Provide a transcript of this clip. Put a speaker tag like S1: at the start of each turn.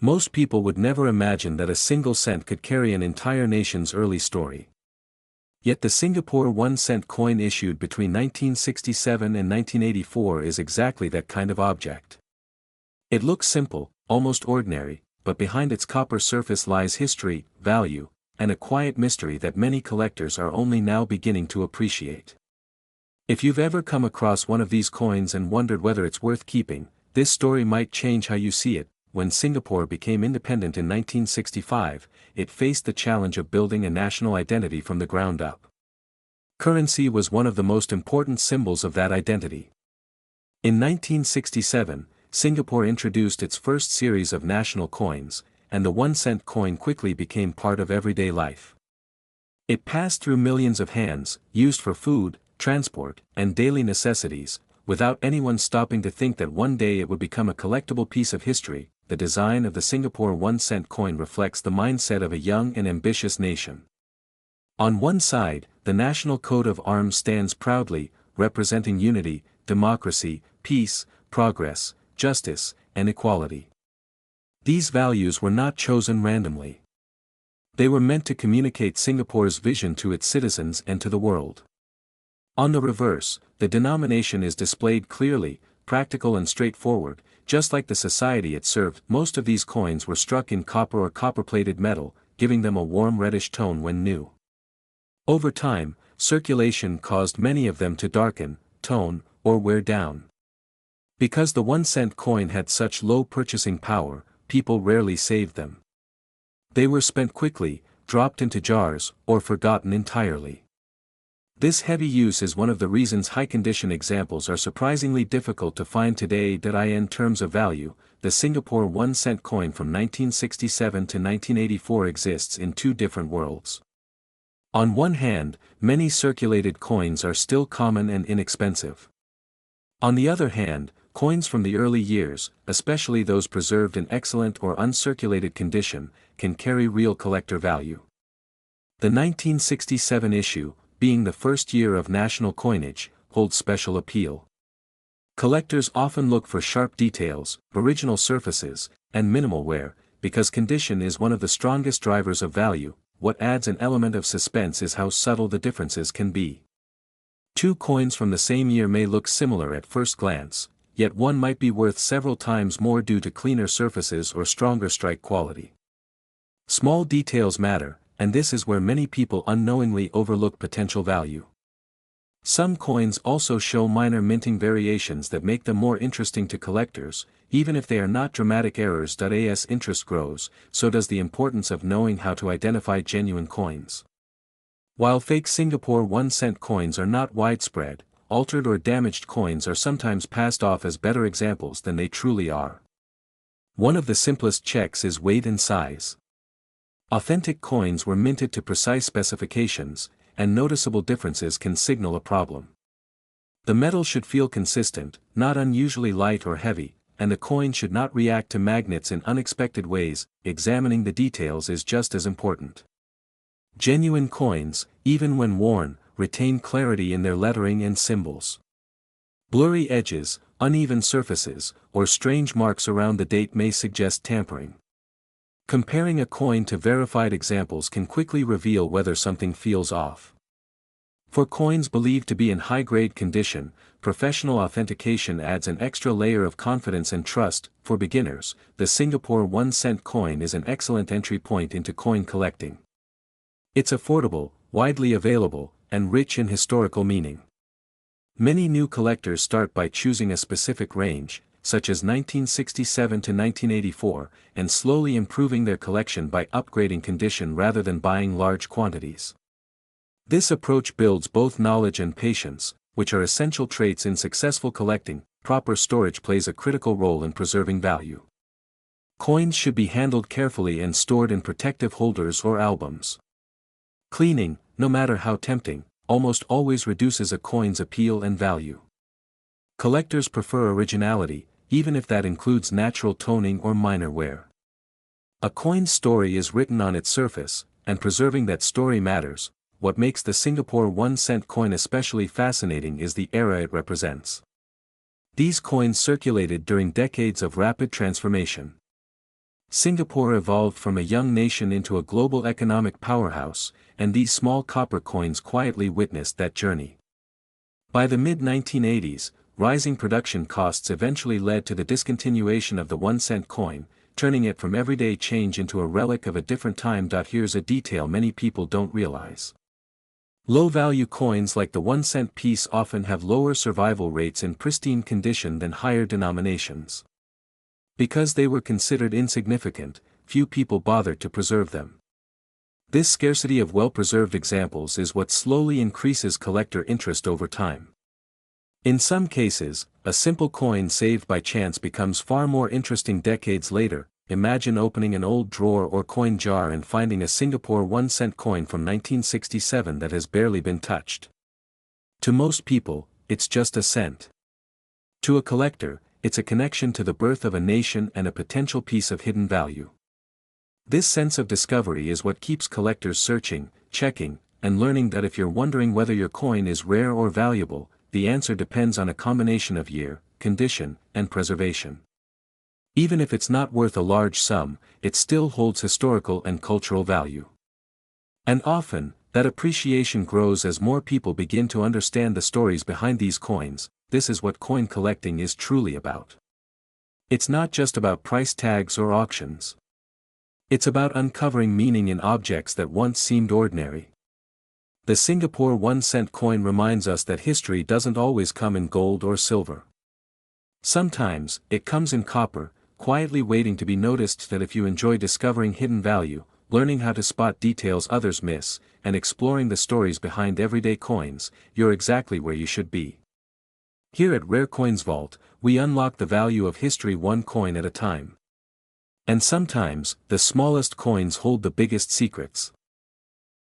S1: Most people would never imagine that a single cent could carry an entire nation's early story. Yet the Singapore 1-cent coin issued between 1967 and 1984 is exactly that kind of object. It looks simple, almost ordinary, but behind its copper surface lies history, value, and a quiet mystery that many collectors are only now beginning to appreciate. If you've ever come across one of these coins and wondered whether it's worth keeping, this story might change how you see it. When Singapore became independent in 1965, it faced the challenge of building a national identity from the ground up. Currency was one of the most important symbols of that identity. In 1967, Singapore introduced its first series of national coins, and the 1-cent coin quickly became part of everyday life. It passed through millions of hands, used for food, transport, and daily necessities, without anyone stopping to think that one day it would become a collectible piece of history. The design of the Singapore 1-cent coin reflects the mindset of a young and ambitious nation. On one side, the national coat of arms stands proudly, representing unity, democracy, peace, progress, justice, and equality. These values were not chosen randomly. They were meant to communicate Singapore's vision to its citizens and to the world. On the reverse, the denomination is displayed clearly, practical and straightforward. Just like the society it served, most of these coins were struck in copper or copper-plated metal, giving them a warm reddish tone when new. Over time, circulation caused many of them to darken, tone, or wear down. Because the 1-cent coin had such low purchasing power, people rarely saved them. They were spent quickly, dropped into jars, or forgotten entirely. This heavy use is one of the reasons high-condition examples are surprisingly difficult to find today. In terms of value, the Singapore 1-cent coin from 1967 to 1984 exists in two different worlds. On one hand, many circulated coins are still common and inexpensive. On the other hand, coins from the early years, especially those preserved in excellent or uncirculated condition, can carry real collector value. The 1967 issue, being the first year of national coinage, holds special appeal. Collectors often look for sharp details, original surfaces, and minimal wear, because condition is one of the strongest drivers of value. What adds an element of suspense is how subtle the differences can be. Two coins from the same year may look similar at first glance, yet one might be worth several times more due to cleaner surfaces or stronger strike quality. Small details matter, and this is where many people unknowingly overlook potential value. Some coins also show minor minting variations that make them more interesting to collectors, even if they are not dramatic errors. As interest grows, so does the importance of knowing how to identify genuine coins. While fake Singapore 1-cent coins are not widespread, altered or damaged coins are sometimes passed off as better examples than they truly are. One of the simplest checks is weight and size. Authentic coins were minted to precise specifications, and noticeable differences can signal a problem. The metal should feel consistent, not unusually light or heavy, and the coin should not react to magnets in unexpected ways. Examining the details is just as important. Genuine coins, even when worn, retain clarity in their lettering and symbols. Blurry edges, uneven surfaces, or strange marks around the date may suggest tampering. Comparing a coin to verified examples can quickly reveal whether something feels off. For coins believed to be in high-grade condition, professional authentication adds an extra layer of confidence and trust. For beginners, the Singapore 1-cent coin is an excellent entry point into coin collecting. It's affordable, widely available, and rich in historical meaning. Many new collectors start by choosing a specific range, such as 1967 to 1984, and slowly improving their collection by upgrading condition rather than buying large quantities. This approach builds both knowledge and patience, which are essential traits in successful collecting. Proper storage plays a critical role in preserving value. Coins should be handled carefully and stored in protective holders or albums. Cleaning, no matter how tempting, almost always reduces a coin's appeal and value. Collectors prefer originality, even if that includes natural toning or minor wear. A coin's story is written on its surface, and preserving that story matters. What makes the Singapore 1-cent coin especially fascinating is the era it represents. These coins circulated during decades of rapid transformation. Singapore evolved from a young nation into a global economic powerhouse, and these small copper coins quietly witnessed that journey. By the mid-1980s, rising production costs eventually led to the discontinuation of the 1-cent coin, turning it from everyday change into a relic of a different time. Here's a detail many people don't realize. Low-value coins like the 1-cent piece often have lower survival rates in pristine condition than higher denominations. Because they were considered insignificant, few people bothered to preserve them. This scarcity of well-preserved examples is what slowly increases collector interest over time. In some cases, a simple coin saved by chance becomes far more interesting decades later. Imagine opening an old drawer or coin jar and finding a Singapore 1-cent coin from 1967 that has barely been touched. To most people, it's just a cent. To a collector, it's a connection to the birth of a nation and a potential piece of hidden value. This sense of discovery is what keeps collectors searching, checking, and learning that if you're wondering whether your coin is rare or valuable, the answer depends on a combination of year, condition, and preservation. Even if it's not worth a large sum, it still holds historical and cultural value. And often, that appreciation grows as more people begin to understand the stories behind these coins. This is what coin collecting is truly about. It's not just about price tags or auctions. It's about uncovering meaning in objects that once seemed ordinary. The Singapore 1-cent coin reminds us that history doesn't always come in gold or silver. Sometimes, it comes in copper, quietly waiting to be noticed. That if you enjoy discovering hidden value, learning how to spot details others miss, and exploring the stories behind everyday coins, you're exactly where you should be. Here at Rare Coins Vault, we unlock the value of history one coin at a time. And sometimes, the smallest coins hold the biggest secrets.